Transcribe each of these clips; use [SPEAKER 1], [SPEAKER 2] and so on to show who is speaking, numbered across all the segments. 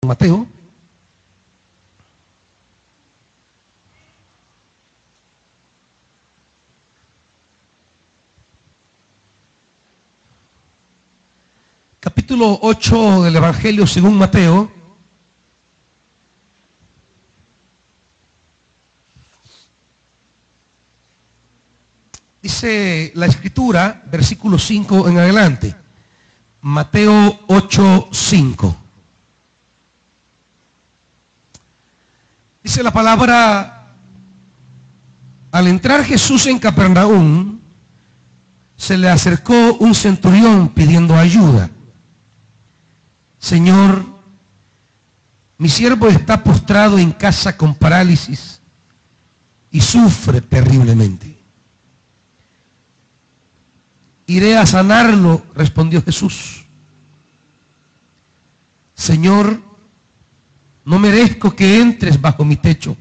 [SPEAKER 1] Mateo. Capítulo 8 del Evangelio según Mateo. Dice la Escritura, versículo 5 en adelante. Mateo 8, 5. Dice la palabra: al entrar Jesús en Capernaum, se le acercó un centurión pidiendo ayuda. Señor, mi siervo está postrado en casa con parálisis y sufre terriblemente. Iré a sanarlo, respondió Jesús. Señor, no merezco que entres bajo mi techo,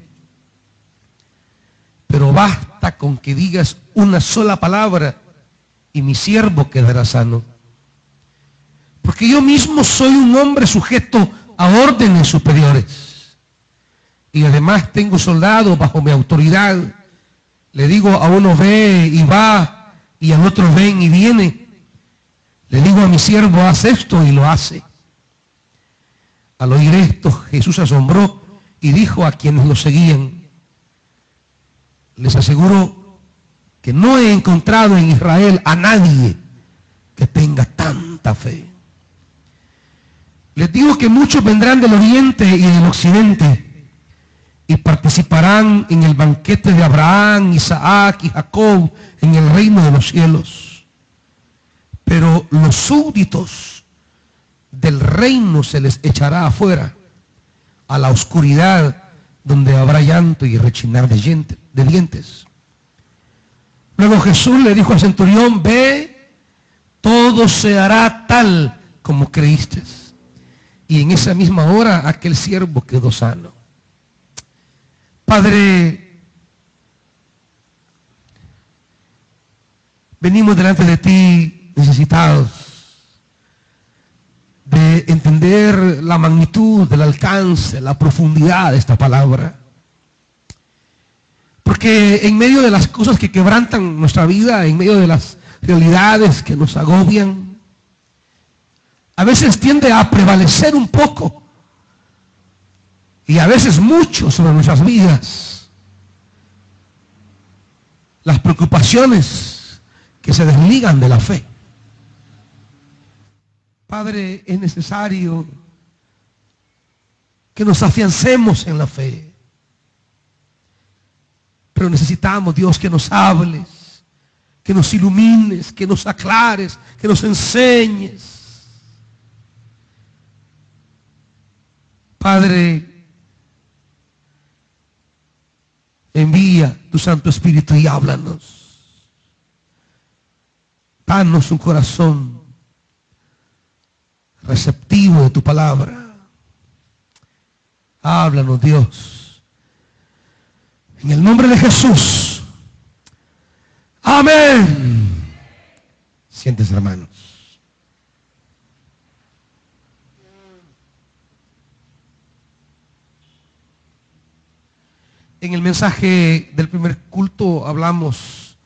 [SPEAKER 1] pero basta con que digas una sola palabra y mi siervo quedará sano. Porque yo mismo soy un hombre sujeto a órdenes superiores. Y además tengo soldados bajo mi autoridad. Le digo a uno ve y va, y al otro ven y viene. Le digo a mi siervo haz esto y lo hace. Al oír esto, Jesús se asombró y dijo a quienes lo seguían: les aseguro que no he encontrado en Israel a nadie que tenga tanta fe. Les digo que muchos vendrán del oriente y del occidente y participarán en el banquete de Abraham, Isaac y Jacob en el reino de los cielos. Pero los súbditos del reino se les echará afuera, a la oscuridad, donde habrá llanto y rechinar de dientes. Luego Jesús le dijo al centurión: ve, todo se hará tal como creíste. Y en esa misma hora aquel siervo quedó sano. Padre, venimos delante de ti necesitados de entender la magnitud, del alcance, la profundidad de esta palabra. Porque en medio de las cosas que quebrantan nuestra vida, en medio de las realidades que nos agobian, a veces tiende a prevalecer un poco y a veces mucho sobre nuestras vidas las preocupaciones que se desligan de la fe. Padre, es necesario que nos afiancemos en la fe, pero necesitamos, Dios, que nos hables, que nos ilumines, que nos aclares, que nos enseñes. Padre, envía tu Santo Espíritu y háblanos. Danos un corazón receptivo de tu palabra. Háblanos, Dios. En el nombre de Jesús. Amén. Siéntese, hermanos. En el mensaje del primer culto hablamos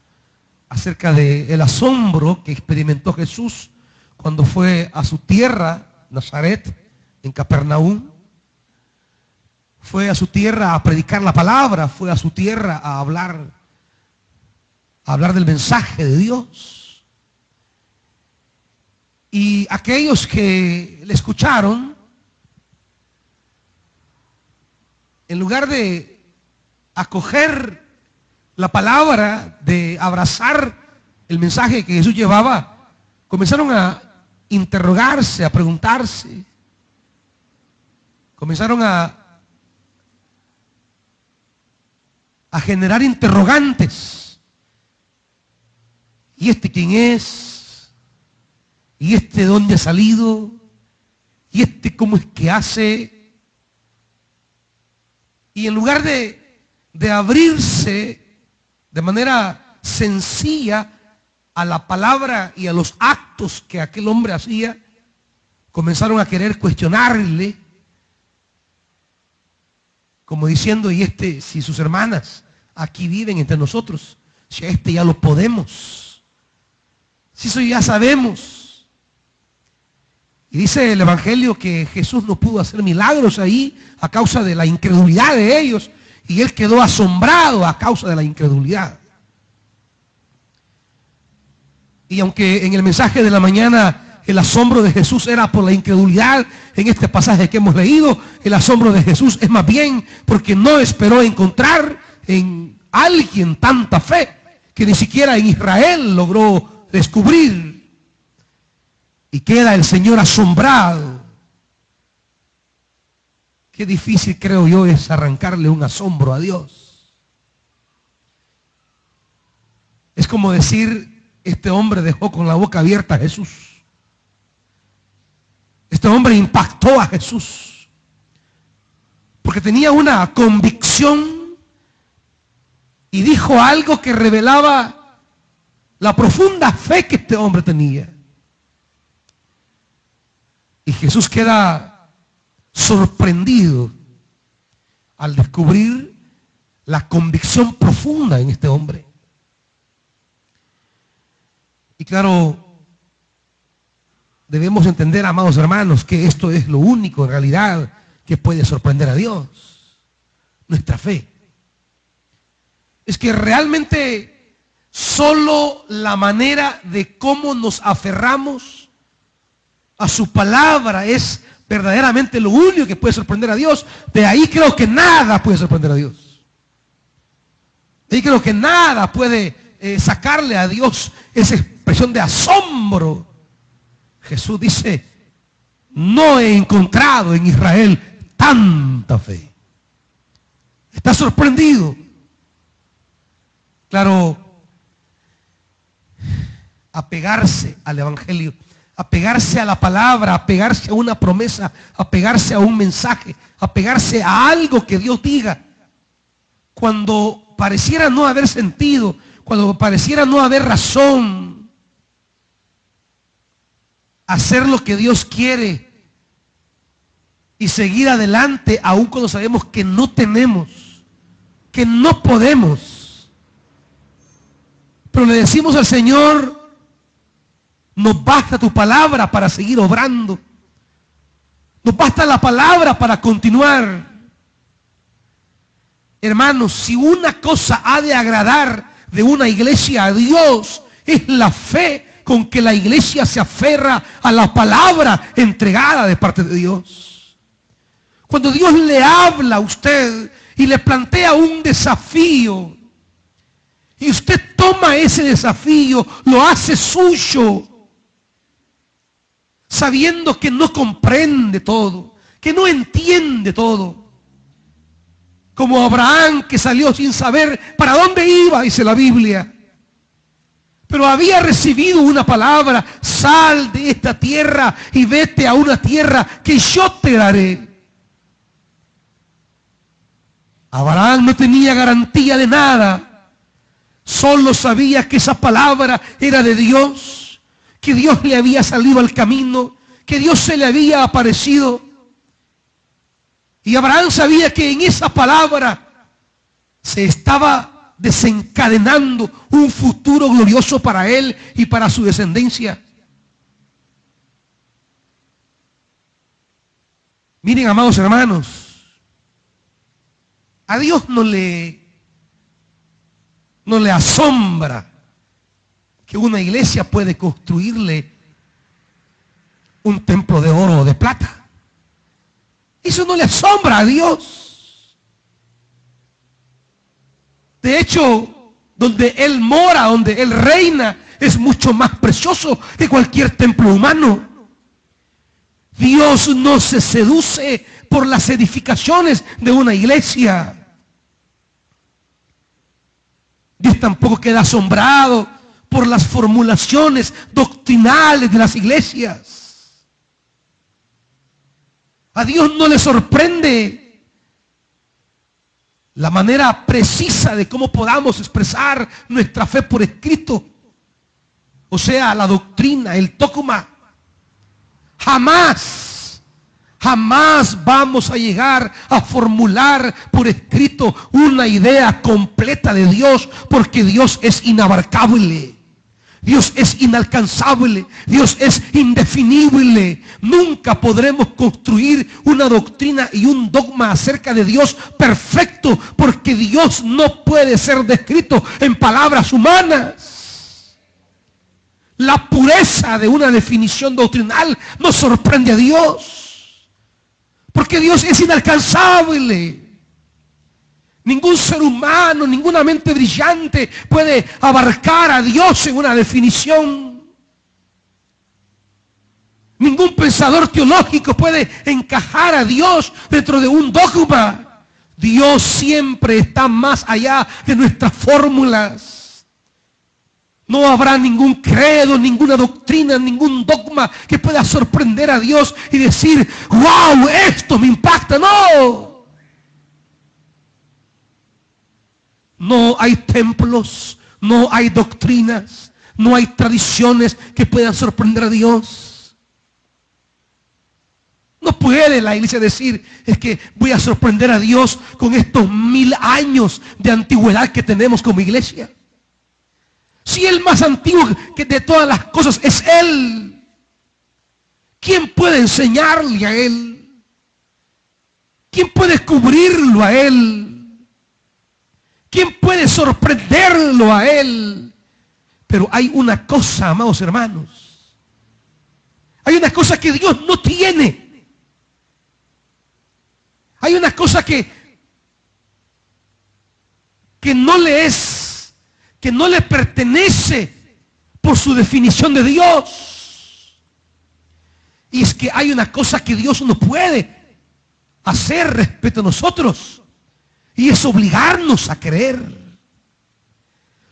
[SPEAKER 1] acerca del asombro que experimentó Jesús cuando fue a su tierra, Nazaret, en Capernaum. Fue a su tierra a predicar la palabra, fue a su tierra a hablar del mensaje de Dios. Y aquellos que le escucharon, en lugar de acoger la palabra, de abrazar el mensaje que Jesús llevaba, comenzaron a interrogarse, a preguntarse, comenzaron a generar interrogantes. ¿Y este quién es? ¿Y este dónde ha salido? ¿Y este cómo es que hace? Y en lugar de abrirse de manera sencilla a la palabra y a los actos que aquel hombre hacía, comenzaron a querer cuestionarle, como diciendo, y si sus hermanas aquí viven entre nosotros, si a ya lo podemos, si eso ya sabemos. Y dice el Evangelio que Jesús no pudo hacer milagros ahí a causa de la incredulidad de ellos, y él quedó asombrado a causa de la incredulidad. Y aunque en el mensaje de la mañana el asombro de Jesús era por la incredulidad, en este pasaje que hemos leído, el asombro de Jesús es más bien porque no esperó encontrar en alguien tanta fe que ni siquiera en Israel logró descubrir. Y queda el Señor asombrado. Qué difícil, creo yo, es arrancarle un asombro a Dios. Es como decir, este hombre dejó con la boca abierta a Jesús. Este hombre impactó a Jesús porque tenía una convicción y dijo algo que revelaba la profunda fe que este hombre tenía. Y Jesús queda sorprendido al descubrir la convicción profunda en este hombre. Y claro, debemos entender, amados hermanos, que esto es lo único en realidad que puede sorprender a Dios. Nuestra fe. Es que realmente solo la manera de cómo nos aferramos a su palabra es verdaderamente lo único que puede sorprender a Dios. De ahí creo que nada puede sorprender a Dios. De ahí creo que nada puede sacarle a Dios esa expresión de asombro. Jesús dice, no he encontrado en Israel tanta fe. Está sorprendido. Claro, apegarse al Evangelio, apegarse a la palabra, apegarse a una promesa, apegarse a un mensaje, apegarse a algo que Dios diga, cuando pareciera no haber sentido, cuando pareciera no haber razón, hacer lo que Dios quiere y seguir adelante aun cuando sabemos que no tenemos, que no podemos. Pero le decimos al Señor, nos basta tu palabra para seguir obrando. Nos basta la palabra para continuar. Hermanos, si una cosa ha de agradar de una iglesia a Dios, es la fe con que la iglesia se aferra a la palabra entregada de parte de Dios. Cuando Dios le habla a usted y le plantea un desafío, y usted toma ese desafío, lo hace suyo, sabiendo que no comprende todo, que no entiende todo. Como Abraham, que salió sin saber para dónde iba, dice la Biblia. Pero había recibido una palabra: sal de esta tierra y vete a una tierra que yo te daré. Abraham no tenía garantía de nada. Solo sabía que esa palabra era de Dios, que Dios le había salido al camino, que Dios se le había aparecido. Y Abraham sabía que en esa palabra se estaba desencadenando un futuro glorioso para él y para su descendencia. Miren, amados hermanos, a Dios no le asombra que una iglesia puede construirle un templo de oro o de plata. Eso no le asombra a Dios. De hecho, donde Él mora, donde Él reina, es mucho más precioso que cualquier templo humano. Dios no se seduce por las edificaciones de una iglesia. Dios tampoco queda asombrado por las formulaciones doctrinales de las iglesias. A Dios no le sorprende la manera precisa de cómo podamos expresar nuestra fe por escrito. O sea, la doctrina, el dogma. Jamás Jamás vamos a llegar a formular por escrito una idea completa de Dios, porque Dios es inabarcable. Dios es inalcanzable, Dios es indefinible. Nunca podremos construir una doctrina y un dogma acerca de Dios perfecto, porque Dios no puede ser descrito en palabras humanas. La pureza de una definición doctrinal nos sorprende a Dios, porque Dios es inalcanzable. Ningún ser humano, ninguna mente brillante puede abarcar a Dios en una definición. Ningún pensador teológico puede encajar a Dios dentro de un dogma. Dios siempre está más allá de nuestras fórmulas. No habrá ningún credo, ninguna doctrina, ningún dogma que pueda sorprender a Dios y decir, wow, esto me impacta. No. No hay templos, no hay doctrinas, no hay tradiciones que puedan sorprender a Dios. No puede la iglesia decir, es que voy a sorprender a Dios con estos 1000 años de antigüedad que tenemos como iglesia. Si el más antiguo que de todas las cosas es Él, ¿quién puede enseñarle a Él? ¿Quién puede cubrirlo a Él? ¿Quién puede sorprenderlo a Él? Pero hay una cosa, amados hermanos. Hay una cosa que Dios no tiene. Hay una cosa que no le pertenece por su definición de Dios. Y es que hay una cosa que Dios no puede hacer respecto a nosotros. Y es obligarnos a creer.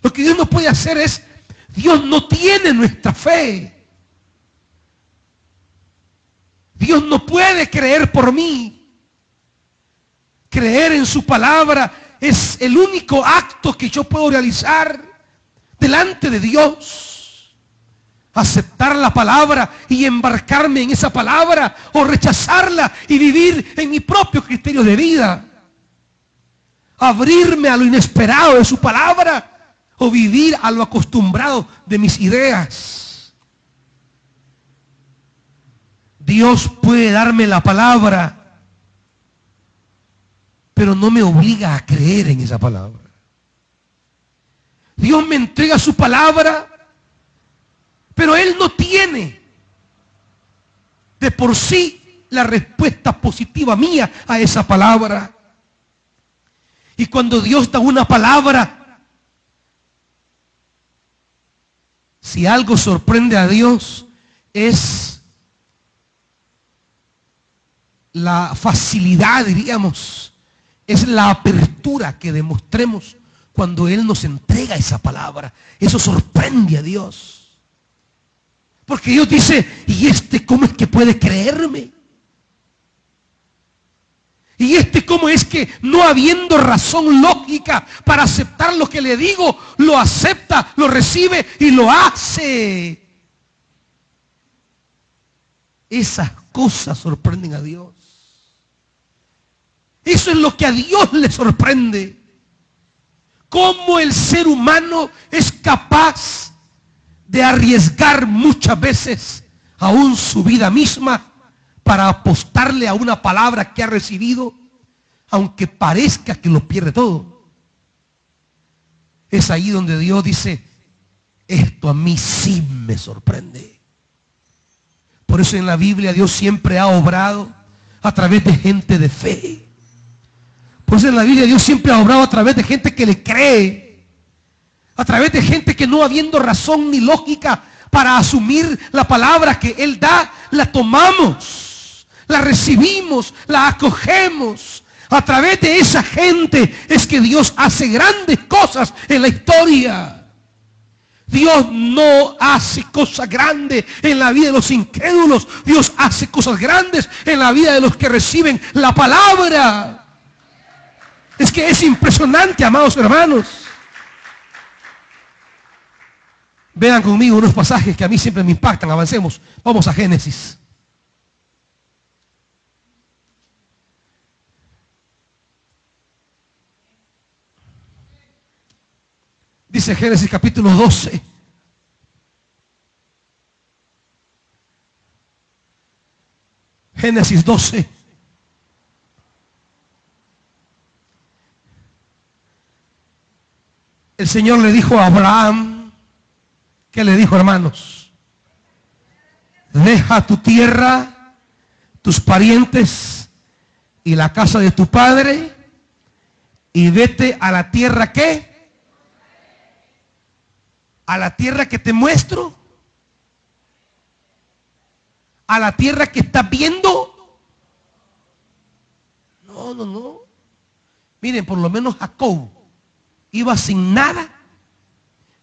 [SPEAKER 1] Lo que Dios no puede hacer es, Dios no tiene nuestra fe. Dios no puede creer por mí. Creer en su palabra es el único acto que yo puedo realizar delante de Dios. Aceptar la palabra y embarcarme en esa palabra, o rechazarla y vivir en mi propio criterio de vida. Abrirme a lo inesperado de su palabra, o vivir a lo acostumbrado de mis ideas. Dios puede darme la palabra, pero no me obliga a creer en esa palabra. Dios me entrega su palabra, pero Él no tiene de por sí la respuesta positiva mía a esa palabra. Y cuando Dios da una palabra, si algo sorprende a Dios, es la facilidad, diríamos, es la apertura que demostremos cuando Él nos entrega esa palabra. Eso sorprende a Dios. Porque Dios dice, ¿y este cómo es que puede creerme? ¿Y este cómo es que, no habiendo razón lógica para aceptar lo que le digo, lo acepta, lo recibe y lo hace? Esas cosas sorprenden a Dios. Eso es lo que a Dios le sorprende. Cómo el ser humano es capaz de arriesgar muchas veces aún su vida misma para apostarle a una palabra que ha recibido, aunque parezca que lo pierde todo. Es ahí donde Dios dice, esto a mí sí me sorprende. Por eso en la Biblia Dios siempre ha obrado a través de gente de fe. Por eso en la Biblia Dios siempre ha obrado a través de gente que le cree, a través de gente que, no habiendo razón ni lógica para asumir la palabra que Él da, la tomamos, la recibimos, la acogemos. A través de esa gente es que Dios hace grandes cosas en la historia. Dios no hace cosas grandes en la vida de los incrédulos. Dios hace cosas grandes en la vida de los que reciben la palabra. Es que es impresionante, amados hermanos. Vean conmigo unos pasajes que a mí siempre me impactan. Avancemos. Vamos a Génesis. Dice Génesis capítulo 12. Génesis 12. El Señor le dijo a Abraham, ¿qué le dijo, hermanos? Deja tu tierra, tus parientes y la casa de tu padre y vete a la tierra ¿qué? A la tierra que te muestro, a la tierra que estás viendo. No. Miren, por lo menos Jacob iba sin nada,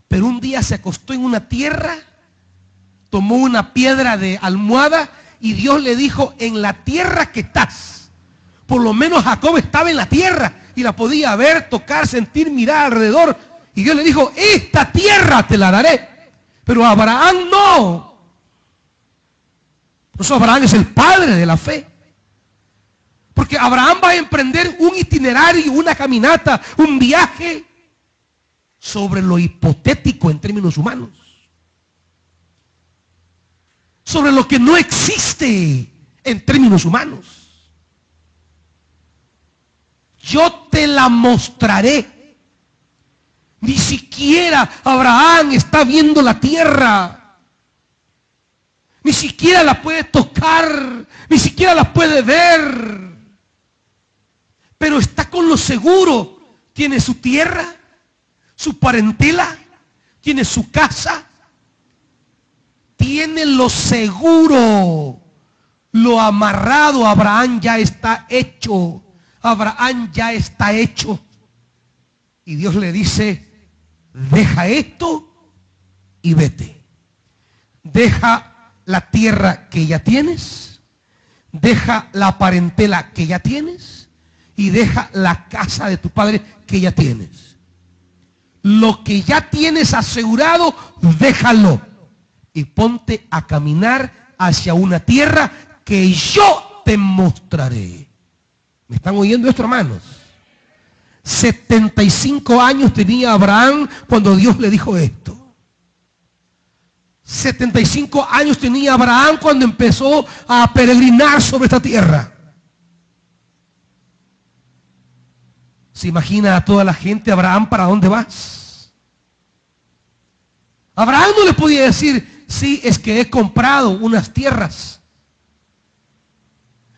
[SPEAKER 1] pero un día se acostó en una tierra, tomó una piedra de almohada y Dios le dijo, en la tierra que estás. Por lo menos Jacob estaba en la tierra y la podía ver, tocar, sentir, mirar alrededor. Y Dios le dijo, esta tierra te la daré. Pero Abraham no. Por eso Abraham es el padre de la fe. Porque Abraham va a emprender un itinerario, una caminata, un viaje sobre lo hipotético en términos humanos. Sobre lo que no existe en términos humanos. Yo te la mostraré. Ni siquiera Abraham está viendo la tierra. Ni siquiera la puede tocar. Ni siquiera la puede ver. Pero está con lo seguro. Tiene su tierra, su parentela, tiene su casa. Tiene lo seguro. Lo amarrado. Abraham ya está hecho. Abraham ya está hecho. Y Dios le dice, deja esto y vete. Deja la tierra que ya tienes, deja la parentela que ya tienes y deja la casa de tu padre que ya tienes. Lo que ya tienes asegurado, déjalo y ponte a caminar hacia una tierra que yo te mostraré. ¿Me están oyendo esto, hermanos? 75 años tenía Abraham cuando Dios le dijo esto. 75 años tenía Abraham cuando empezó a peregrinar sobre esta tierra. ¿Se imagina a toda la gente? Abraham, ¿para dónde vas? Abraham no le podía decir, sí, es que he comprado unas tierras.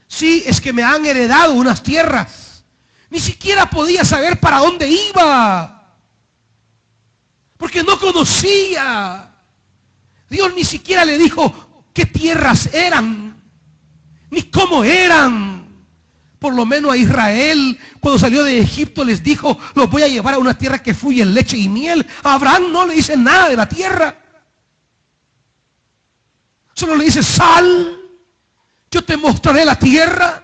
[SPEAKER 1] Sí, es que me han heredado unas tierras. Ni siquiera podía saber para dónde iba. Porque no conocía. Dios ni siquiera le dijo qué tierras eran. Ni cómo eran. Por lo menos a Israel, cuando salió de Egipto, les dijo, los voy a llevar a una tierra que fluye leche y miel. A Abraham no le dice nada de la tierra. Solo le dice, sal, yo te mostraré la tierra.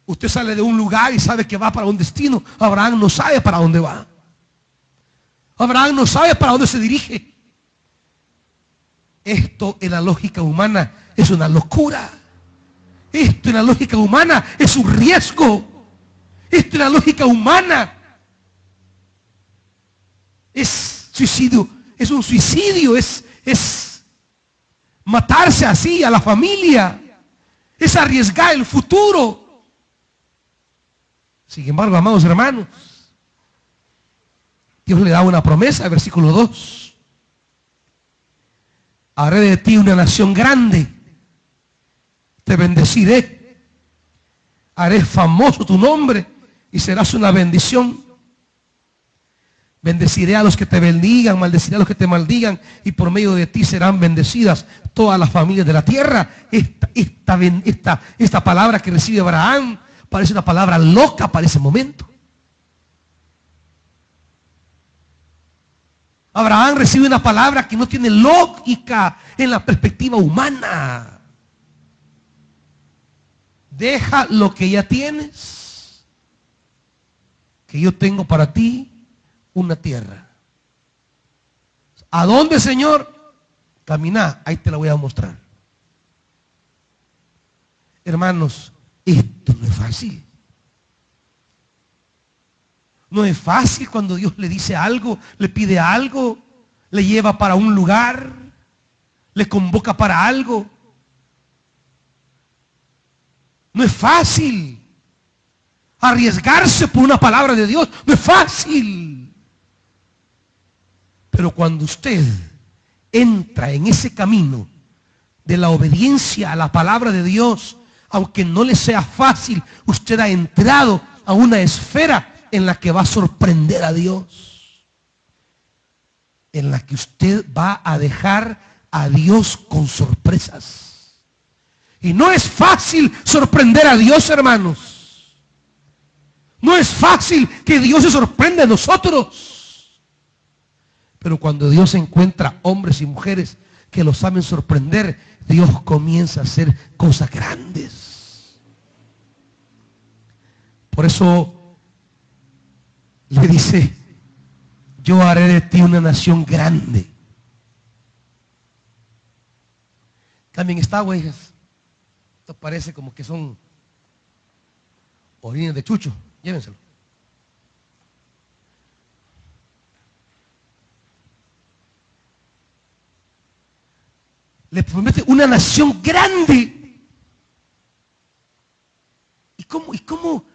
[SPEAKER 1] Usted sale de un lugar y sabe que va para un destino. Abraham no sabe para dónde va. Abraham no sabe para dónde se dirige. Esto en la lógica humana es una locura. Esto en la lógica humana es un riesgo. Esto en la lógica humana es suicidio. Es un suicidio. Es matarse así a la familia. Es arriesgar el futuro. Sin embargo, amados hermanos, Dios le da una promesa, versículo 2. Haré de ti una nación grande, te bendeciré, haré famoso tu nombre y serás una bendición. Bendeciré a los que te bendigan, maldeciré a los que te maldigan y por medio de ti serán bendecidas todas las familias de la tierra. Esta palabra que recibe Abraham parece una palabra loca para ese momento. Abraham recibe una palabra que no tiene lógica en la perspectiva humana. Deja lo que ya tienes, que yo tengo para ti una tierra. ¿A dónde, Señor? Camina, ahí te la voy a mostrar. Hermanos, esto no es fácil. No es fácil cuando Dios le dice algo, le pide algo, le lleva para un lugar, le convoca para algo. No es fácil arriesgarse por una palabra de Dios. No es fácil. Pero cuando usted entra en ese camino de la obediencia a la palabra de Dios, aunque no le sea fácil, usted ha entrado a una esfera en la que va a sorprender a Dios, en la que usted va a dejar a Dios con sorpresas. Y no es fácil sorprender a Dios, hermanos. No es fácil que Dios se sorprenda a nosotros. Pero cuando Dios encuentra hombres y mujeres que lo saben sorprender, Dios comienza a hacer cosas grandes. Por eso le dice, yo haré de ti una nación grande. Cambien esta agua, hijas. Esto parece como que son orines de chucho. Llévenselo. Le promete una nación grande. ¿Y cómo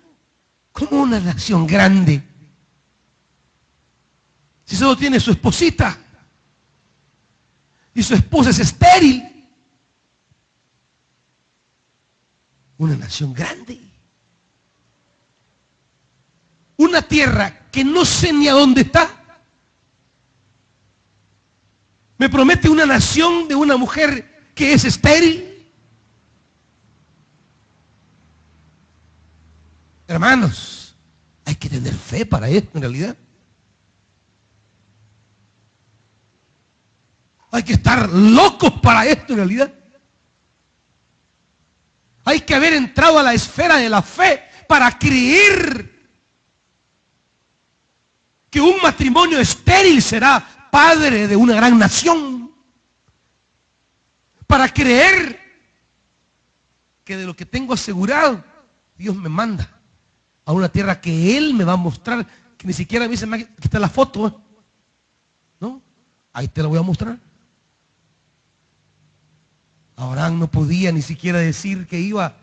[SPEAKER 1] una nación grande? Si solo tiene su esposita y su esposa es estéril. Una nación grande. Una tierra que no sé ni a dónde está. Me promete una nación de una mujer que es estéril. Hermanos, hay que tener fe para esto en realidad. Hay que estar locos para esto en realidad. Hay que haber entrado a la esfera de la fe para creer que un matrimonio estéril será padre de una gran nación. Para creer que de lo que tengo asegurado, Dios me manda a una tierra que Él me va a mostrar, que ni siquiera me dice, aquí está la foto, ¿no? Ahí te la voy a mostrar. Abraham no podía ni siquiera decir que iba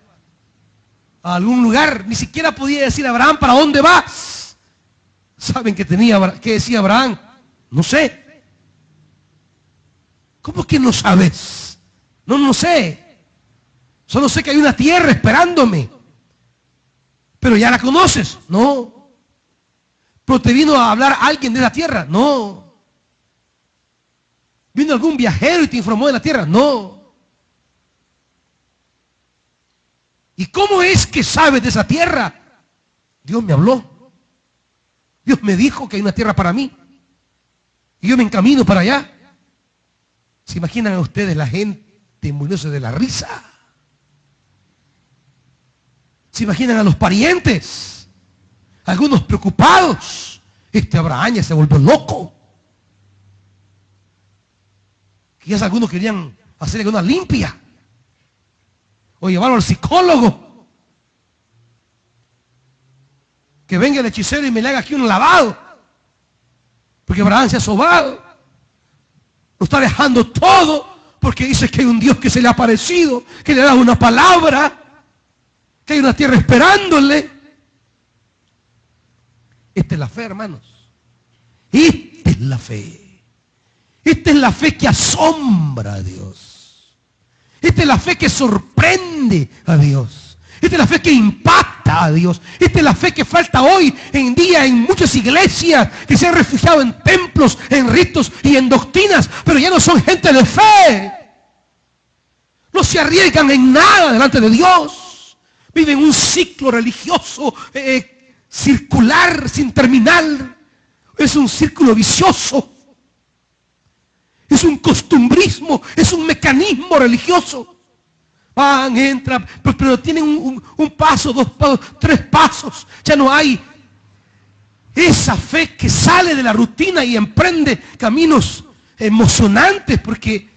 [SPEAKER 1] a algún lugar, ni siquiera podía decir a Abraham, ¿para dónde vas? ¿Saben qué decía Abraham? No sé. ¿Cómo que no sabes? No sé. Solo sé que hay una tierra esperándome. Pero ya la conoces. No. ¿Pero te vino a hablar alguien de la tierra? No. ¿Vino algún viajero y te informó de la tierra? No. ¿Y cómo es que sabes de esa tierra? Dios me habló. Dios me dijo que hay una tierra para mí. Y yo me encamino para allá. ¿Se imaginan a ustedes la gente muriéndose de la risa? ¿Se imaginan a los parientes? Algunos preocupados. Este Abraham ya se volvió loco. Quizás algunos querían hacerle una limpia. O llevarlo al psicólogo. Que venga el hechicero y me le haga aquí un lavado. Porque Abraham se ha sobado. Lo está dejando todo. Porque dice que hay un Dios que se le ha aparecido. Que le da una palabra. Que hay una tierra esperándole. Esta es la fe, hermanos. Esta es la fe. Esta es la fe que asombra a Dios. Esta es la fe que sorprende a Dios. Esta es la fe que impacta a Dios. Esta es la fe que falta hoy en día en muchas iglesias que se han refugiado en templos, en ritos y en doctrinas, pero ya no son gente de fe. No se arriesgan en nada delante de Dios. Viven un ciclo religioso circular sin terminar. Es un círculo vicioso. Es un costumbrismo, es un mecanismo religioso. Van, entran, pero tienen un paso, 2 pasos, 3 pasos. Ya no hay esa fe que sale de la rutina y emprende caminos emocionantes, porque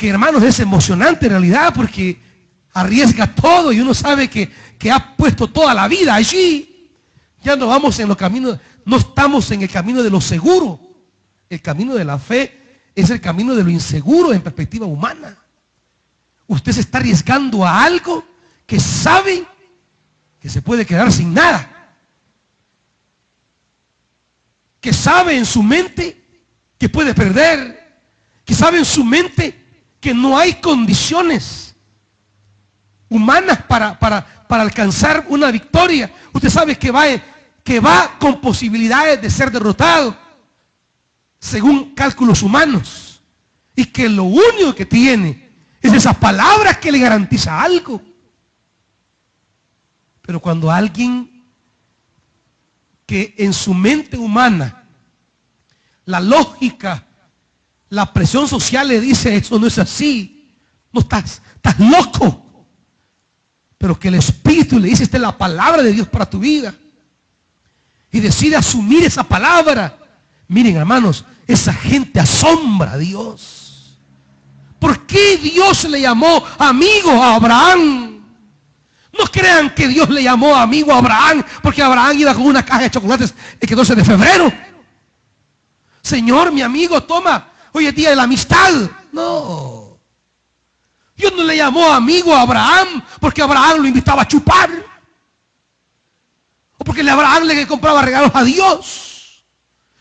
[SPEAKER 1] hermanos, es emocionante en realidad, porque arriesga todo y uno sabe que ha puesto toda la vida allí. Ya no vamos en los caminos, no estamos en el camino de lo seguro. El camino de la fe es el camino de lo inseguro en perspectiva humana. Usted se está arriesgando a algo que sabe que se puede quedar sin nada. Que sabe en su mente que puede perder. Que sabe en su mente que no hay condiciones humanas para alcanzar una victoria. Usted sabe que va con posibilidades de ser derrotado según cálculos humanos, y que lo único que tiene es esa palabra que le garantiza algo. Pero cuando alguien que en su mente humana, la lógica, la presión social le dice, eso no es así, no estás loco, pero que el Espíritu le dice, esta es la palabra de Dios para tu vida, y decide asumir esa palabra. Miren, hermanos, esa gente asombra a Dios. ¿Por qué Dios le llamó amigo a Abraham? No crean que Dios le llamó amigo a Abraham porque Abraham iba con una caja de chocolates el 14 de febrero. Señor, mi amigo, toma, hoy es día de la amistad. No. Dios no le llamó amigo a Abraham porque Abraham lo invitaba a chupar, o porque Abraham le compraba regalos a Dios.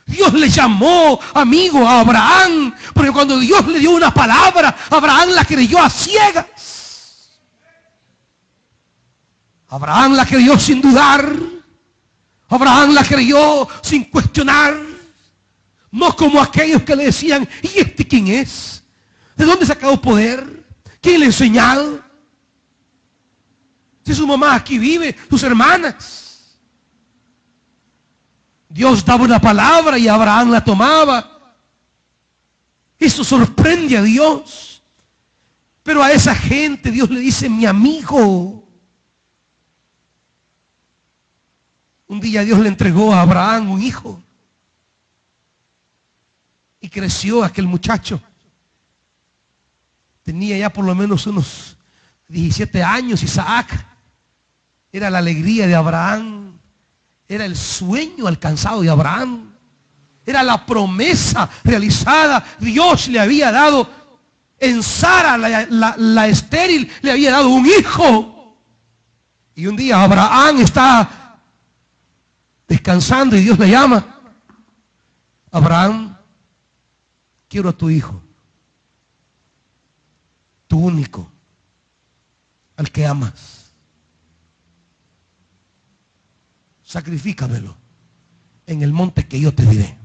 [SPEAKER 1] Dios le llamó amigo a Abraham porque cuando Dios le dio una palabra, Abraham la creyó a ciegas. Abraham la creyó sin dudar. Abraham la creyó sin cuestionar. No como aquellos que le decían, ¿y este quién es? ¿De dónde ha sacado poder? ¿Quién le ha enseñado? Si su mamá aquí vive, sus hermanas. Dios daba una palabra y Abraham la tomaba. Eso sorprende a Dios. Pero a esa gente Dios le dice, mi amigo. Un día Dios le entregó a Abraham un hijo. Y creció aquel muchacho. Tenía ya por lo menos unos 17 años, Isaac. Era la alegría de Abraham. Era el sueño alcanzado de Abraham. Era la promesa realizada. Dios le había dado, en Sara, la estéril, le había dado un hijo. Y un día Abraham está descansando y Dios le llama. Abraham, quiero a tu hijo, tu único, al que amas. Sacrifícamelo en el monte que yo te diré.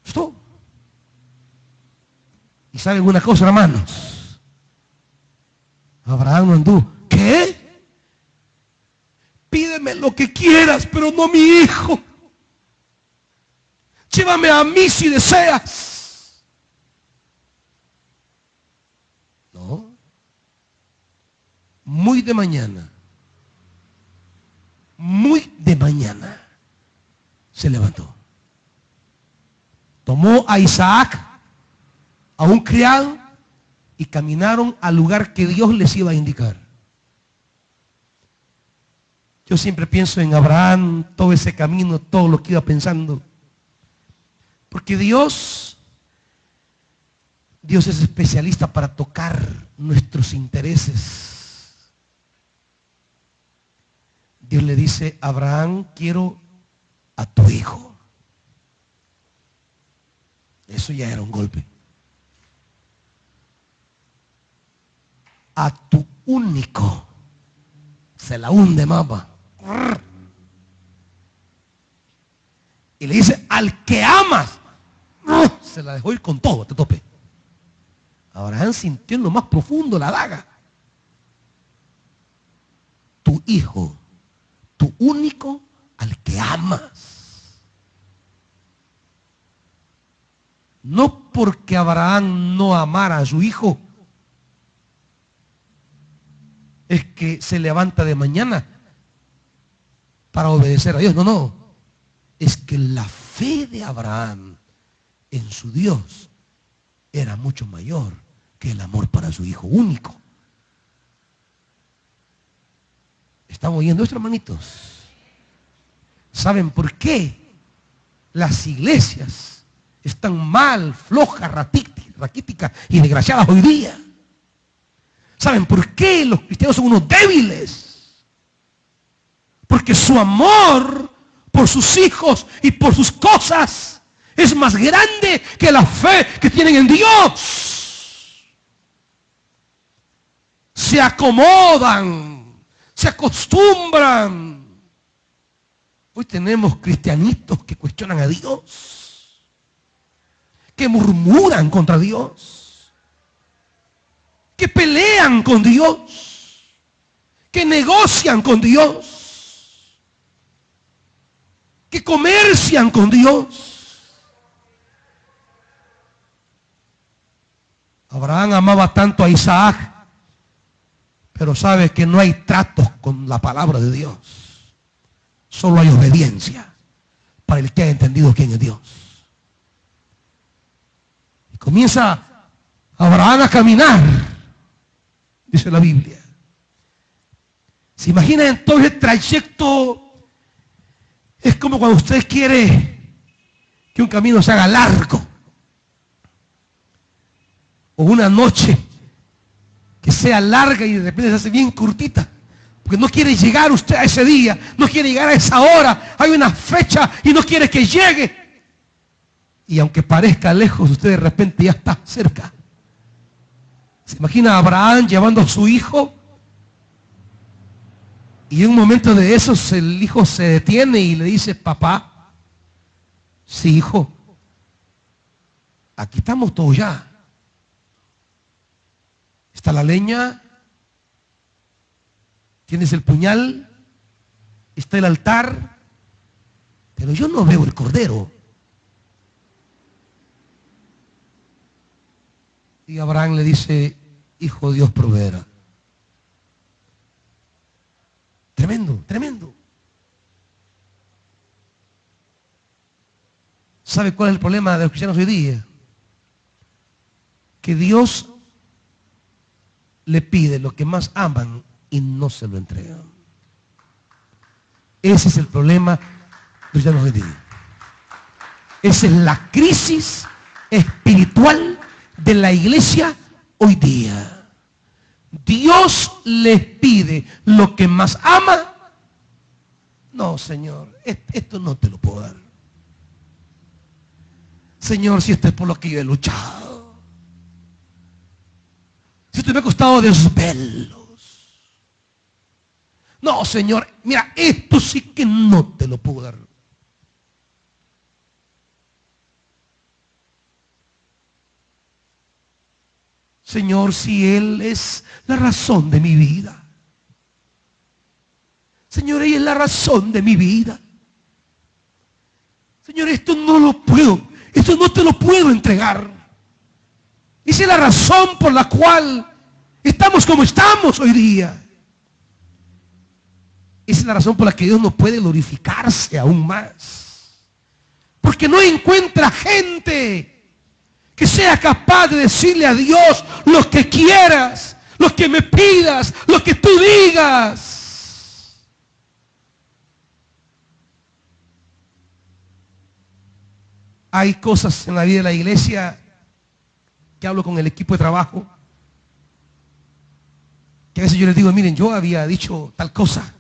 [SPEAKER 1] Esto. Y saben una cosa, hermanos. Abraham no anduvo. ¿Qué? Pídeme lo que quieras, pero no mi hijo. Llévame a mí si deseas. No. Muy de mañana se levantó. Tomó a Isaac, a un criado, y caminaron al lugar que Dios les iba a indicar. Yo siempre pienso en Abraham, todo ese camino, todo lo que iba pensando. Porque Dios es especialista para tocar nuestros intereses. Dios le dice, Abraham, quiero a tu hijo. Eso ya era un golpe. A tu único. Se la hunde, mamá. Y le dice, al que amas. Se la dejó ir con todo, te tope. Abraham sintió en lo más profundo la daga. Tu hijo, tu único, al que amas. No porque Abraham no amara a su hijo, es que se levanta de mañana para obedecer a Dios. No, no. Es que la fe de Abraham en su Dios era mucho mayor que el amor para su hijo único. ¿Están oyendo esto, hermanitos? ¿Saben por qué las iglesias están mal, flojas, raquíticas y desgraciadas hoy día? ¿Saben por qué los cristianos son unos débiles? Porque su amor por sus hijos y por sus cosas es más grande que la fe que tienen en Dios. Se acomodan, se acostumbran. Hoy tenemos cristianitos que cuestionan a Dios, que murmuran contra Dios, que pelean con Dios, que negocian con Dios, que comercian con Dios. Abraham amaba tanto a Isaac, pero sabe que no hay tratos con la palabra de Dios. Solo hay obediencia para el que ha entendido quién es Dios. Y comienza Abraham a caminar, dice la Biblia. ¿Se imagina entonces el trayecto? Es como cuando usted quiere que un camino se haga largo, o una noche que sea larga y de repente se hace bien cortita, porque no quiere llegar usted a ese día, no quiere llegar a esa hora, hay una fecha y no quiere que llegue. Y aunque parezca lejos, usted de repente ya está cerca. ¿Se imagina a Abraham llevando a su hijo? Y en un momento de esos el hijo se detiene y le dice: papá, sí, hijo, aquí estamos todos ya. Está la leña, tienes el puñal, está el altar, pero yo no veo el cordero. Y Abraham le dice: hijo, Dios proveerá. Tremendo, tremendo. ¿Sabe cuál es el problema de los cristianos hoy día? Que Dios le pide lo que más aman y no se lo entregan. Ese es el problema de los cristianos hoy día. Esa es la crisis espiritual de la iglesia hoy día. Dios les pide lo que más ama. No, Señor, esto no te lo puedo dar. Señor, si esto es por lo que yo he luchado, si esto me ha costado desvelos. No, Señor, mira, esto sí que no te lo puedo dar. Señor, si Él es la razón de mi vida. Señor, ella es la razón de mi vida. Señor, esto no lo puedo, esto no te lo puedo entregar. Esa es la razón por la cual estamos como estamos hoy día. Esa es la razón por la que Dios no puede glorificarse aún más. Porque no encuentra gente que sea capaz de decirle a Dios lo que quieras, lo que me pidas, lo que tú digas. Hay cosas en la vida de la iglesia que hablo con el equipo de trabajo, que a veces yo les digo: miren, yo había dicho tal cosa,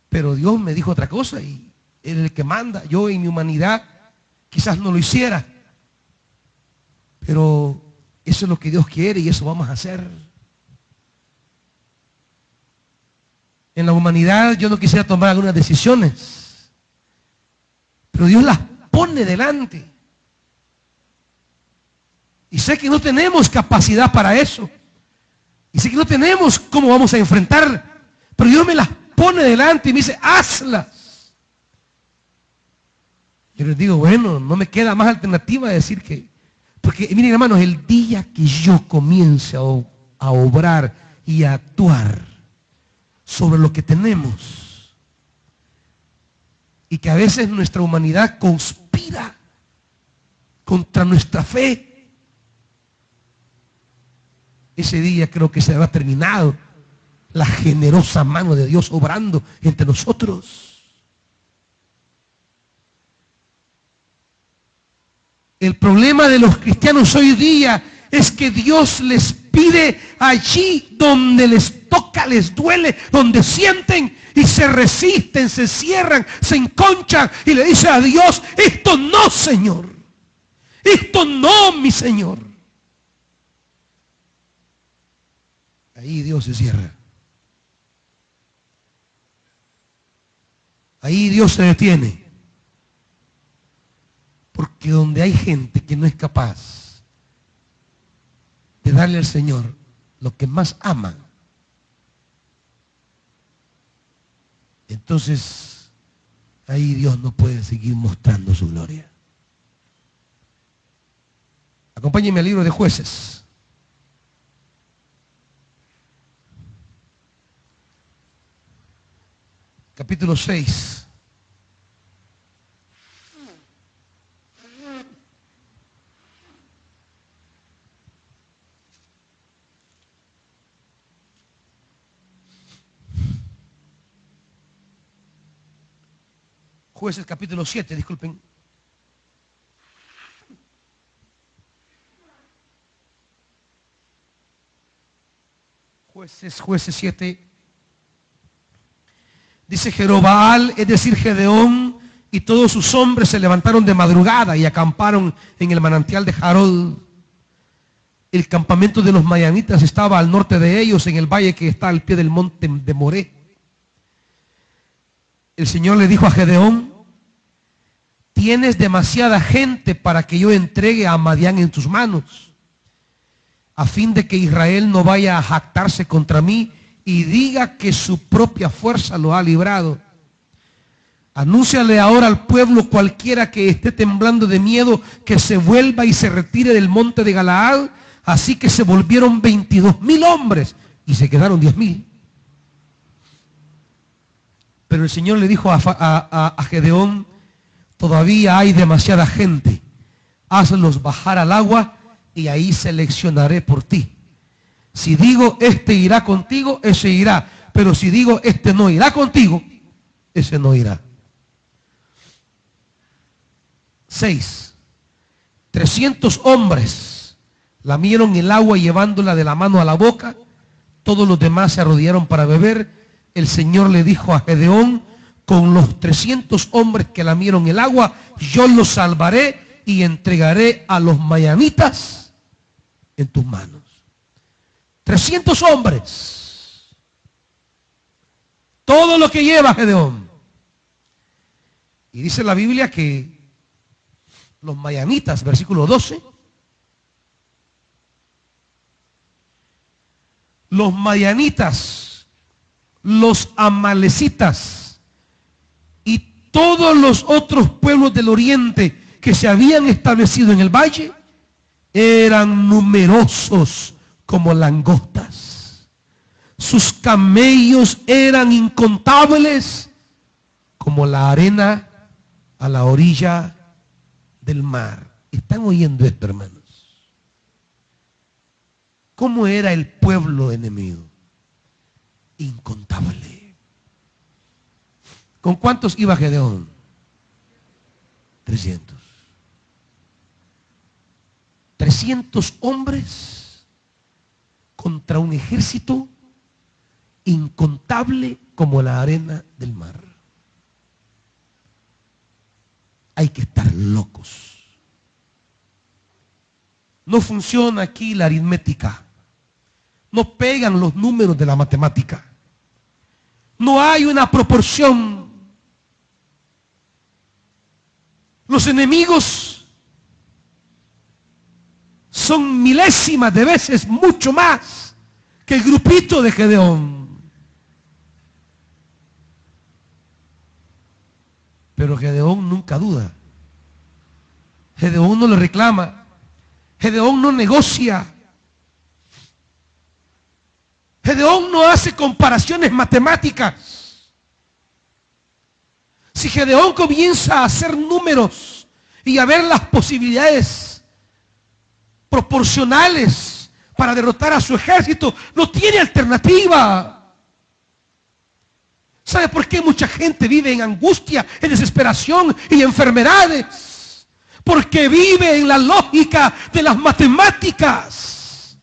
[SPEAKER 1] pero Dios me dijo otra cosa y Él es el que manda. Yo en mi humanidad quizás no lo hiciera, pero eso es lo que Dios quiere y eso vamos a hacer. En la humanidad yo no quisiera tomar algunas decisiones, pero Dios las pone delante. Y sé que no tenemos capacidad para eso. Y sé que no tenemos cómo vamos a enfrentar, pero Dios me las pone delante y me dice: hazlas. Yo les digo: bueno, no me queda más alternativa de decir que... Porque miren, hermanos, el día que yo comience a obrar y a actuar sobre lo que tenemos, y que a veces nuestra humanidad conspira contra nuestra fe, ese día creo que se habrá terminado la generosa mano de Dios obrando entre nosotros. El problema de los cristianos hoy día es que Dios les pide allí donde les toca, les duele, donde sienten y se resisten, se cierran, se enconchan y le dicen a Dios: esto no, Señor, esto no, mi Señor. Ahí Dios se cierra. Ahí Dios se detiene. Porque donde hay gente que no es capaz de darle al Señor lo que más ama, entonces ahí Dios no puede seguir mostrando su gloria. Acompáñenme al libro de Jueces. Capítulo 6. Jueces capítulo 7, disculpen. Jueces 7. Dice: Jerobbaal, es decir, Gedeón, y todos sus hombres se levantaron de madrugada y acamparon en el manantial de Jarod. El campamento de los madianitas estaba al norte de ellos, en el valle que está al pie del monte de Moré. El Señor le dijo a Gedeón: tienes demasiada gente para que yo entregue a Madián en tus manos, a fin de que Israel no vaya a jactarse contra mí y diga que su propia fuerza lo ha librado. Anúnciale ahora al pueblo, cualquiera que esté temblando de miedo, que se vuelva y se retire del monte de Galaad. Así que se volvieron 22,000 hombres y se quedaron 10,000. Pero el Señor le dijo a Gedeón: todavía hay demasiada gente, hazlos bajar al agua y ahí seleccionaré por ti. Si digo este irá contigo, ese irá. Pero si digo este no irá contigo, ese no irá. 6. 300 hombres lamieron el agua llevándola de la mano a la boca. Todos los demás se arrodillaron para beber. El Señor le dijo a Gedeón: con los 300 hombres que lamieron el agua, yo los salvaré y entregaré a los madianitas en tus manos. 300 hombres. Todo lo que lleva Gedeón. Y dice la Biblia que los madianitas, versículo 12, los madianitas, los amalecitas y todos los otros pueblos del oriente que se habían establecido en el valle eran numerosos como langostas. Sus camellos eran incontables como la arena a la orilla del mar. ¿Están oyendo esto, hermanos? ¿Cómo era el pueblo enemigo? Incontable. ¿Con cuántos iba Gedeón? 300. 300 hombres contra un ejército incontable como la arena del mar. Hay que estar locos. No funciona aquí la aritmética. No pegan los números de la matemática. No hay una proporción. Los enemigos son milésimas de veces mucho más que el grupito de Gedeón. Pero Gedeón nunca duda. Gedeón no le reclama. Gedeón no negocia. Gedeón no hace comparaciones matemáticas. Si Gedeón comienza a hacer números y a ver las posibilidades proporcionales para derrotar a su ejército, no tiene alternativa. por qué mucha gente vive en angustia, en desesperación y enfermedades? Porque vive en la lógica de las matemáticas.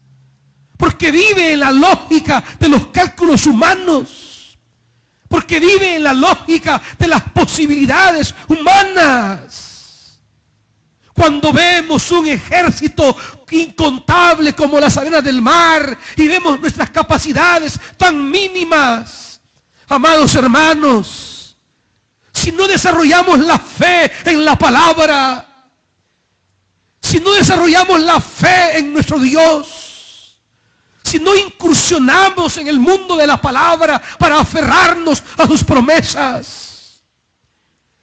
[SPEAKER 1] Porque vive en la lógica de los cálculos humanos. Porque vive en la lógica de las posibilidades humanas. Cuando vemos un ejército incontable como las arenas del mar y vemos nuestras capacidades tan mínimas, amados hermanos, si no desarrollamos la fe en la palabra, si no desarrollamos la fe en nuestro Dios, si no incursionamos en el mundo de la palabra para aferrarnos a sus promesas,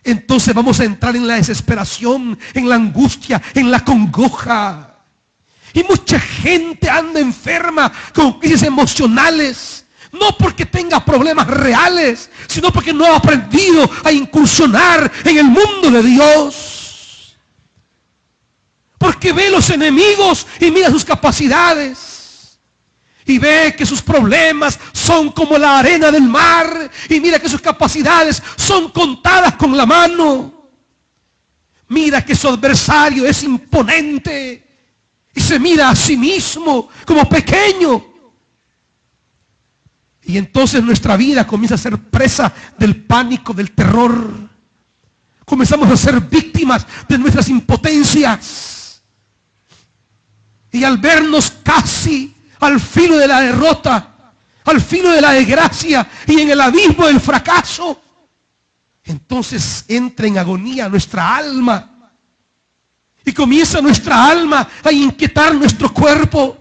[SPEAKER 1] entonces vamos a entrar en la desesperación, en la angustia, en la congoja. Y mucha gente anda enferma con crisis emocionales, no porque tenga problemas reales, sino porque no ha aprendido a incursionar en el mundo de Dios. Porque ve los enemigos y mira sus capacidades. Y ve que sus problemas son como la arena del mar. Y mira que sus capacidades son contadas con la mano. Mira que su adversario es imponente. Y se mira a sí mismo como pequeño. Y entonces nuestra vida comienza a ser presa del pánico, del terror. Comenzamos a ser víctimas de nuestras impotencias. Y al vernos casi al filo de la derrota, al filo de la desgracia y en el abismo del fracaso, entonces entra en agonía nuestra alma y comienza nuestra alma a inquietar nuestro cuerpo,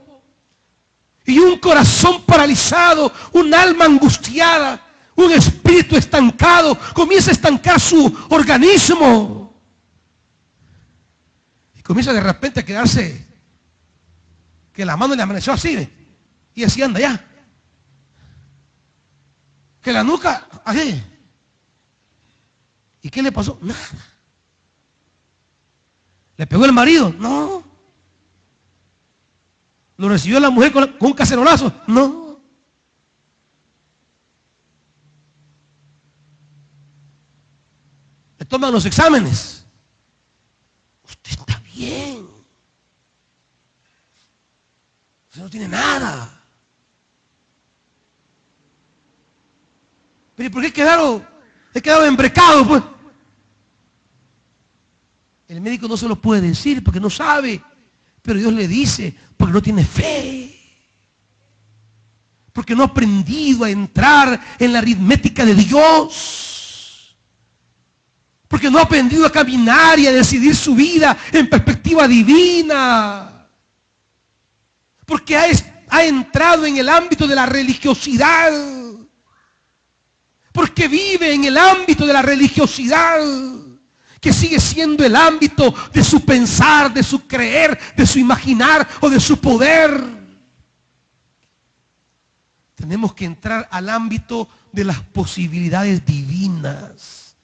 [SPEAKER 1] y un corazón paralizado, un alma angustiada, un espíritu estancado comienza a estancar su organismo y comienza de repente a quedarse que la mano le amaneció así, y así anda ya. Que la nuca, así. ¿Y qué le pasó? Nada. ¿Le pegó el marido? No. ¿Lo recibió la mujer con un cacerolazo? No. Le toman los exámenes. Usted está bien. No tiene nada. Pero ¿y por qué he quedado embrecado, pues? El médico no se lo puede decir porque no sabe, pero Dios le dice porque no tiene fe, porque no ha aprendido a entrar en la aritmética de Dios, porque no ha aprendido a caminar y a decidir su vida en perspectiva divina, porque ha entrado en el ámbito de la religiosidad, porque vive en el ámbito de la religiosidad, que sigue siendo el ámbito de su pensar, de su creer, de su imaginar o de su poder. Tenemos que entrar al ámbito de las posibilidades divinas.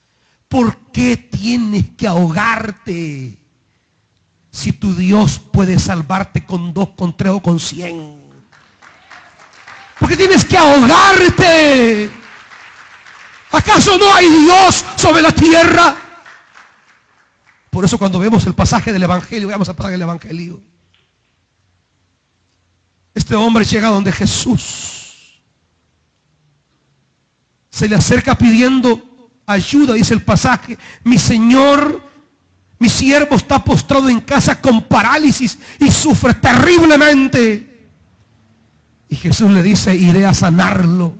[SPEAKER 1] ¿Por qué tienes que ahogarte si tu Dios puede salvarte con 2, con 3 o con 100? ¿Por qué tienes que ahogarte? ¿Acaso no hay Dios sobre la tierra? Por eso cuando vemos el pasaje del Evangelio, veamos el pasaje del Evangelio. Este hombre llega donde Jesús. Se le acerca pidiendo ayuda, dice el pasaje. Mi Señor, mi siervo está postrado en casa con parálisis y sufre terriblemente. Y Jesús le dice, iré a sanarlo.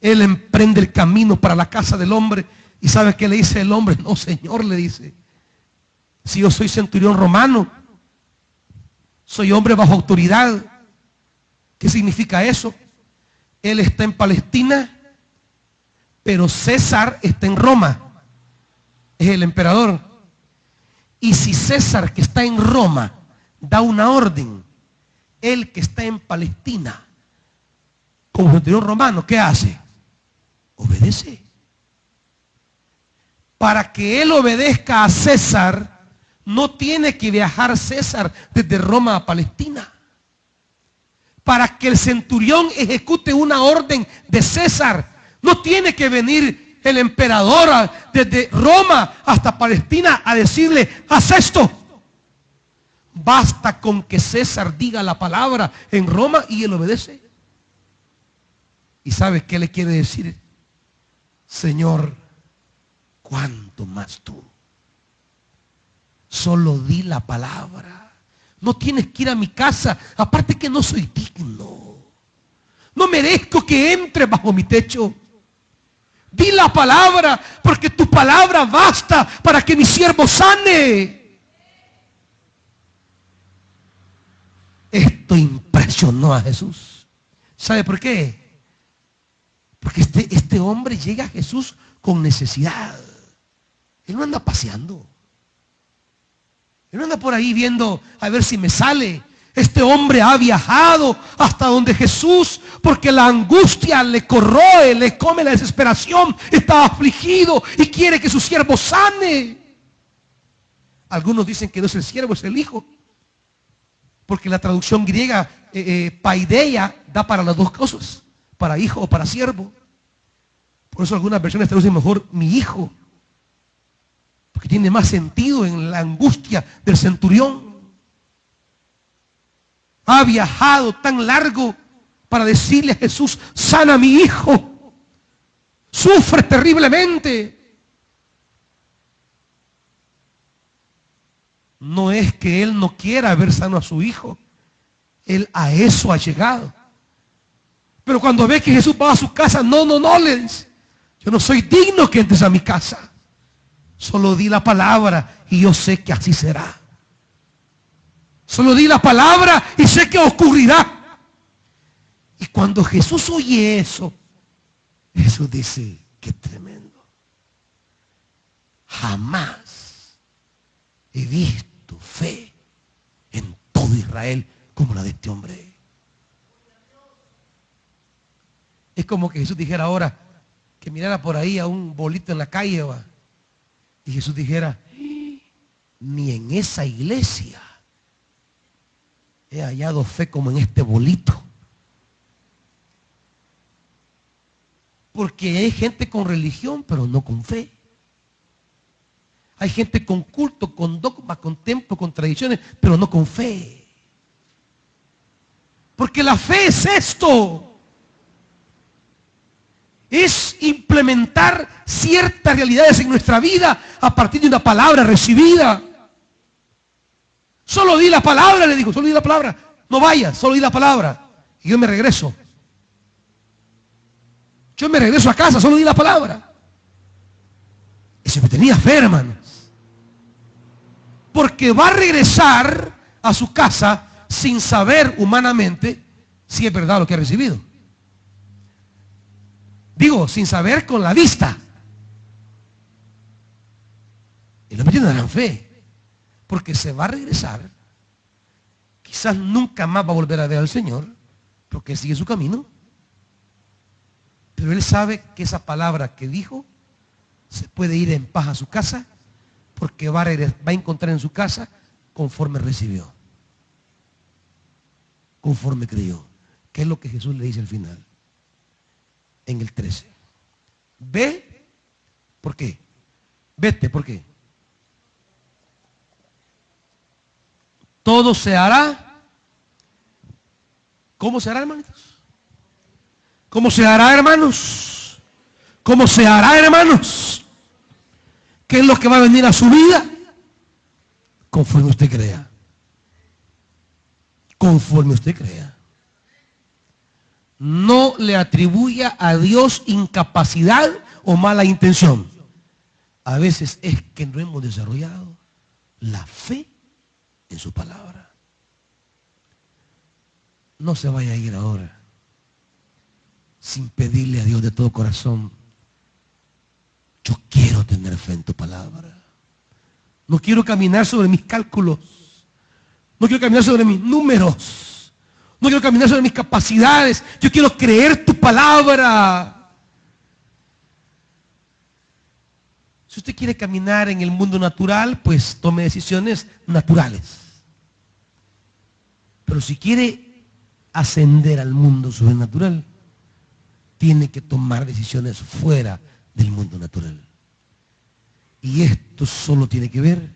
[SPEAKER 1] Él emprende el camino para la casa del hombre. ¿Y sabe qué le dice el hombre? No, Señor, le dice. Si yo soy centurión romano, soy hombre bajo autoridad. ¿Qué significa eso? Él está en Palestina, pero César está en Roma. Es el emperador. Y si César, que está en Roma, da una orden, él que está en Palestina, como centurión romano, ¿qué hace? Obedece. Para que él obedezca a César, no tiene que viajar César desde Roma a Palestina. Para que el centurión ejecute una orden de César, No tiene que venir el emperador desde Roma hasta Palestina a decirle, haz esto. Basta con que César diga la palabra en Roma y él obedece. ¿Y sabes qué le quiere decir? Señor, ¿cuánto más tú? Solo di la palabra. No tienes que ir a mi casa. Aparte que no soy digno. No merezco que entre bajo mi techo. Di la palabra, porque tu palabra basta para que mi siervo sane. Esto impresionó a Jesús. ¿Sabe por qué? Porque este hombre llega a Jesús con necesidad. Él no anda paseando. Él no anda por ahí viendo a ver si me sale. Este hombre ha viajado hasta donde Jesús, porque la angustia le corroe, le come la desesperación, está afligido y quiere que su siervo sane. Algunos dicen que no es el siervo, es el hijo. Porque la traducción griega, paideia, da para las dos cosas, para hijo o para siervo. Por eso algunas versiones traducen mejor mi hijo, porque tiene más sentido en la angustia del centurión. Ha viajado tan largo para decirle a Jesús, sana a mi hijo, sufre terriblemente. No es que él no quiera ver sano a su hijo, él a eso ha llegado. Pero cuando ve que Jesús va a su casa, no, le dice, yo no soy digno que entres a mi casa. Solo di la palabra y yo sé que así será. Solo di la palabra y sé que ocurrirá. Y cuando Jesús oye eso, Jesús dice, qué tremendo. Jamás he visto fe en todo Israel como la de este hombre. Es como que Jesús dijera ahora, que mirara por ahí a un bolito en la calle, ¿va? Y Jesús dijera, ni en esa iglesia he hallado fe como en este bolito. Porque hay gente con religión, pero no con fe. Hay gente con culto, con dogma, con templo, con tradiciones, pero no con fe. Porque la fe es esto. Es implementar ciertas realidades en nuestra vida a partir de una palabra recibida. Solo di la palabra, le dijo, solo di la palabra. No vayas, solo di la palabra. Y yo me regreso. Yo me regreso a casa, solo di la palabra. Eso me tenía fe, hermanos. Porque va a regresar a su casa sin saber humanamente si es verdad lo que ha recibido. Digo, sin saber con la vista. Y no me tendrán fe. Porque se va a regresar. Quizás nunca más va a volver a ver al Señor. Porque él sigue su camino. Pero él sabe que esa palabra que dijo se puede ir en paz a su casa. Porque va a encontrar en su casa conforme recibió. Conforme creyó. ¿Qué es lo que Jesús le dice al final? En el 13. Ve, ¿por qué? Vete, ¿por qué? Todo se hará. ¿Cómo se hará, hermanitos? ¿Cómo se hará, hermanos? ¿Cómo se hará, hermanos? ¿Qué es lo que va a venir a su vida? Conforme usted crea. Conforme usted crea. No le atribuya a Dios incapacidad o mala intención. A veces es que no hemos desarrollado la fe en su palabra. No se vaya a ir ahora sin pedirle a Dios de todo corazón, yo quiero tener fe en tu palabra. No quiero caminar sobre mis cálculos. No quiero caminar sobre mis números. No quiero caminar sobre mis capacidades. Yo quiero creer tu palabra. Si usted quiere caminar en el mundo natural, pues tome decisiones naturales. Pero si quiere ascender al mundo sobrenatural, tiene que tomar decisiones fuera del mundo natural. Y esto solo tiene que ver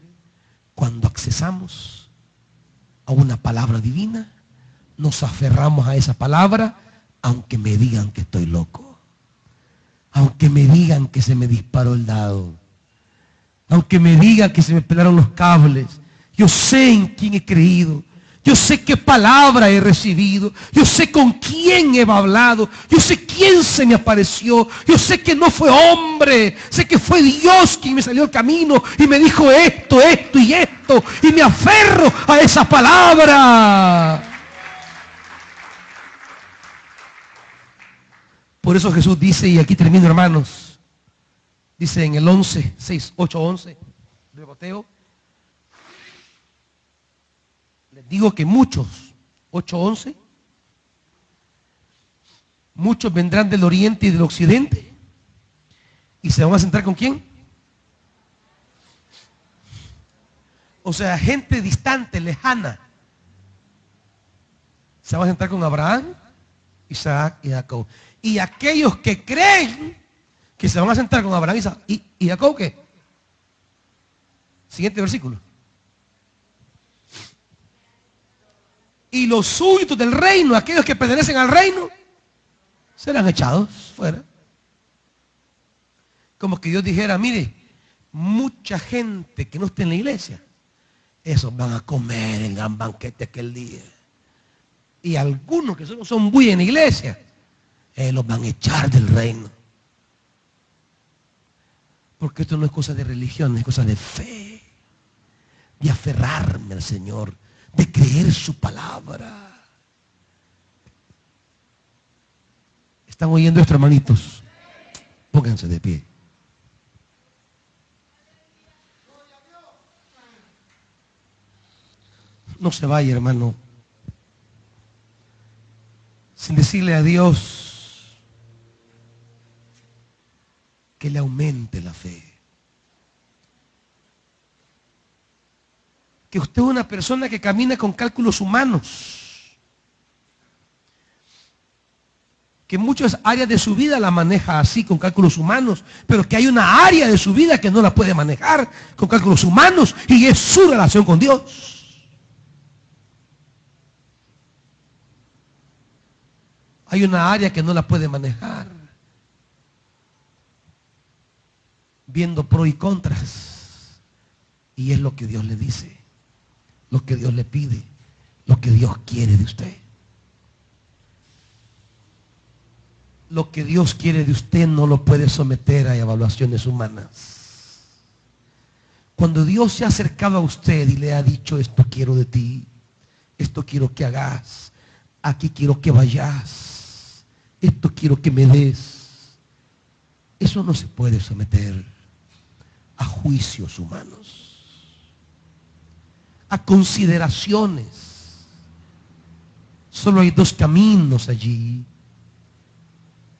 [SPEAKER 1] cuando accesamos a una palabra divina, nos aferramos a esa palabra, aunque me digan que estoy loco, aunque me digan que se me disparó el dado, aunque me digan que se me pelaron los cables. Yo sé en quién he creído. Yo sé qué palabra he recibido. Yo sé con quién he hablado. Yo sé quién se me apareció. Yo sé que no fue hombre. Sé que fue Dios quien me salió al camino y me dijo esto, esto y esto. Y me aferro a esa palabra. Por eso Jesús dice, y aquí termino, hermanos, dice en el 11, 6, 8, 11 de Mateo, les digo que muchos, 8:11, muchos vendrán del oriente y del occidente y se van a sentar ¿con quién? O sea, gente distante, lejana. Se van a sentar con Abraham, Isaac y Jacob. Y aquellos que creen que se van a sentar con Abraham, Isaac y Jacob, ¿qué? Siguiente versículo. Y los súbditos del reino, aquellos que pertenecen al reino, serán echados fuera. Como que Dios dijera, mire, mucha gente que no esté en la iglesia, esos van a comer en gran banquete aquel día. Y algunos que solo son muy en la iglesia, los van a echar del reino. Porque esto no es cosa de religión, es cosa de fe, de aferrarme al Señor, de creer su palabra. ¿Están oyendo esto, hermanitos? Pónganse de pie. No se vaya, hermano, sin decirle a Dios que le aumente la fe. Que usted es una persona que camina con cálculos humanos, que muchas áreas de su vida la maneja así con cálculos humanos, pero que hay una área de su vida que no la puede manejar con cálculos humanos y es su relación con Dios. Hay una área que no la puede manejar viendo pros y contras, y es lo que Dios le dice, lo que Dios le pide, lo que Dios quiere de usted. Lo que Dios quiere de usted no lo puede someter a evaluaciones humanas. Cuando Dios se ha acercado a usted y le ha dicho, esto quiero de ti, esto quiero que hagas, aquí quiero que vayas, esto quiero que me des, eso no se puede someter a juicios humanos, a consideraciones. Solo hay dos caminos allí.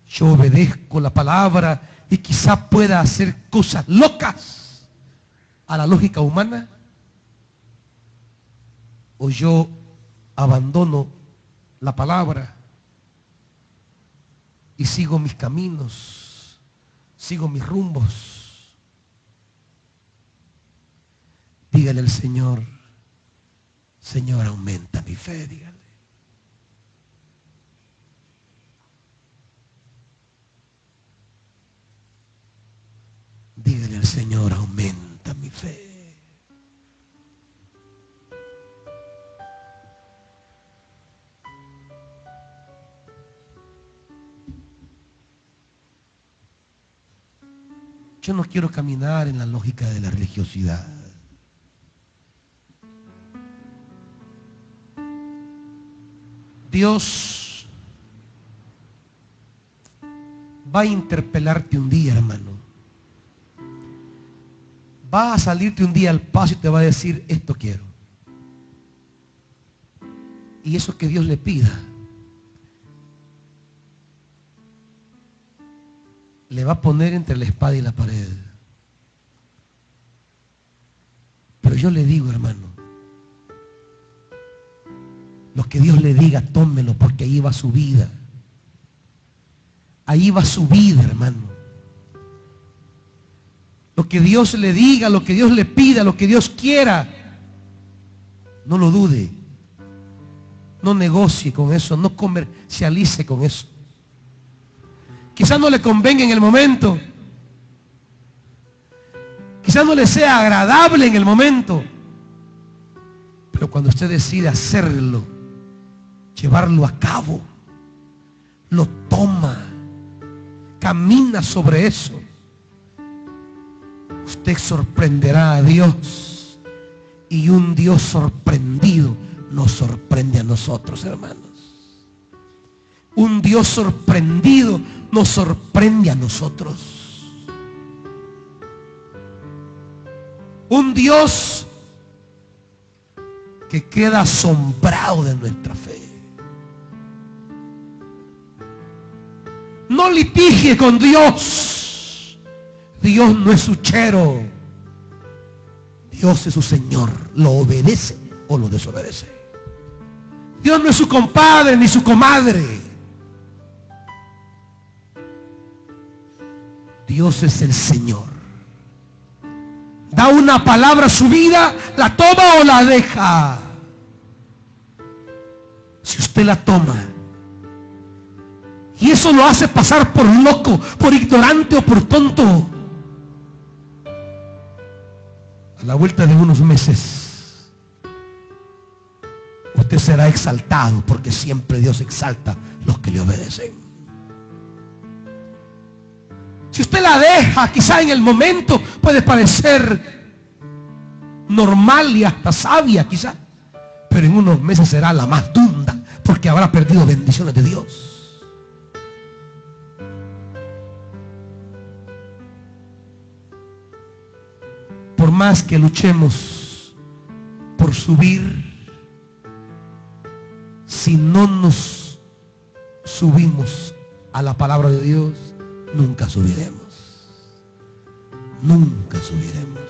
[SPEAKER 1] Yo obedezco la palabra y quizá pueda hacer cosas locas a la lógica humana, o yo abandono la palabra y sigo mis caminos, sigo mis rumbos. Dígale al Señor, Señor, aumenta mi fe, dígale. Dígale al Señor, aumenta mi fe. Yo no quiero caminar en la lógica de la religiosidad. Dios va a interpelarte un día, hermano. Va a salirte un día al paso y te va a decir, esto quiero. Y eso que Dios le pida, le va a poner entre la espada y la pared. Pero yo le digo, hermano, lo que Dios le diga, tómelo, porque ahí va su vida. ahí va su vida, hermano. Lo que Dios le diga, lo que Dios le pida, lo que Dios quiera, no lo dude. No negocie con eso, no comercialice con eso. Quizás no le convenga en el momento. Quizás no le sea agradable en el momento. Pero cuando usted decide hacerlo, llevarlo a cabo, lo toma, camina sobre eso, usted sorprenderá a Dios. Y un Dios sorprendido nos sorprende a nosotros, hermanos. Un Dios sorprendido nos sorprende a nosotros. Un Dios que queda asombrado de nuestra fe. No litigie con Dios. Dios no es su chero. Dios es su Señor. Lo obedece o lo desobedece. Dios no es su compadre ni su comadre. Dios es el Señor. Da una palabra a su vida, la toma o la deja. Si usted la toma y eso lo hace pasar por loco, por ignorante o por tonto, a la vuelta de unos meses usted será exaltado, porque siempre Dios exalta a los que le obedecen. Si usted la deja, quizá en el momento puede parecer normal y hasta sabia, quizá, pero en unos meses será la más dunda, porque habrá perdido bendiciones de Dios. Por más que luchemos por subir, si no nos subimos a la palabra de Dios, nunca subiremos. Nunca subiremos.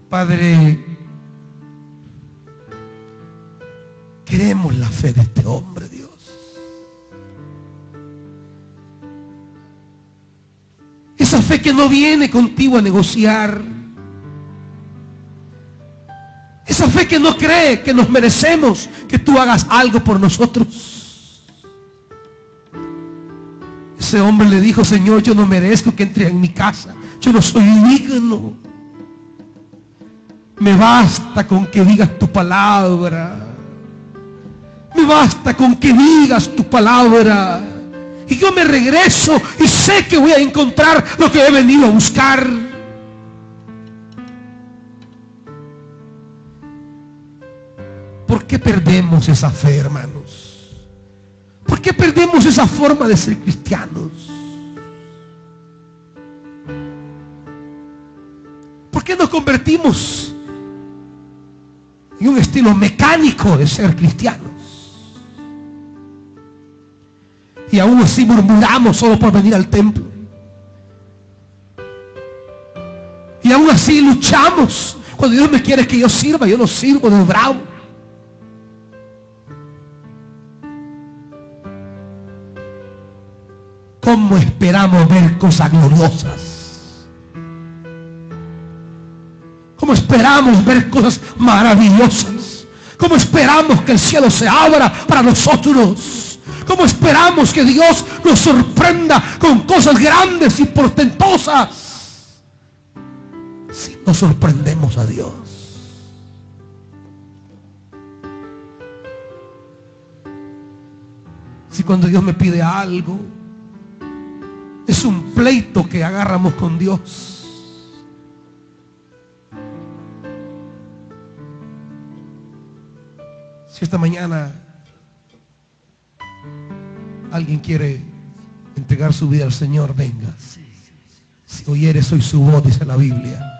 [SPEAKER 1] Padre, queremos la fe de este hombre, Dios. Esa fe que no viene contigo a negociar. Esa fe que no cree que nos merecemos que tú hagas algo por nosotros. Ese hombre le dijo: Señor, yo no merezco que entre en mi casa. Yo no soy digno. Me basta con que digas tu palabra. Me basta con que digas tu palabra. Y yo me regreso y sé que voy a encontrar lo que he venido a buscar. ¿Por qué perdemos esa fe, hermanos? ¿Por qué perdemos esa forma de ser cristianos? ¿Por qué nos convertimos en un estilo mecánico de ser cristianos? Y aún así murmuramos solo por venir al templo. Y aún así luchamos. Cuando Dios me quiere que yo sirva, yo no sirvo de bravo. ¿Cómo esperamos ver cosas gloriosas? ¿Cómo esperamos ver cosas maravillosas? ¿Cómo esperamos que el cielo se abra para nosotros? ¿Cómo esperamos que Dios nos sorprenda con cosas grandes y portentosas si no sorprendemos a Dios? Si cuando Dios me pide algo, es un pleito que agarramos con Dios. Si esta mañana alguien quiere entregar su vida al Señor, venga. Si oyeres hoy su voz, dice la Biblia.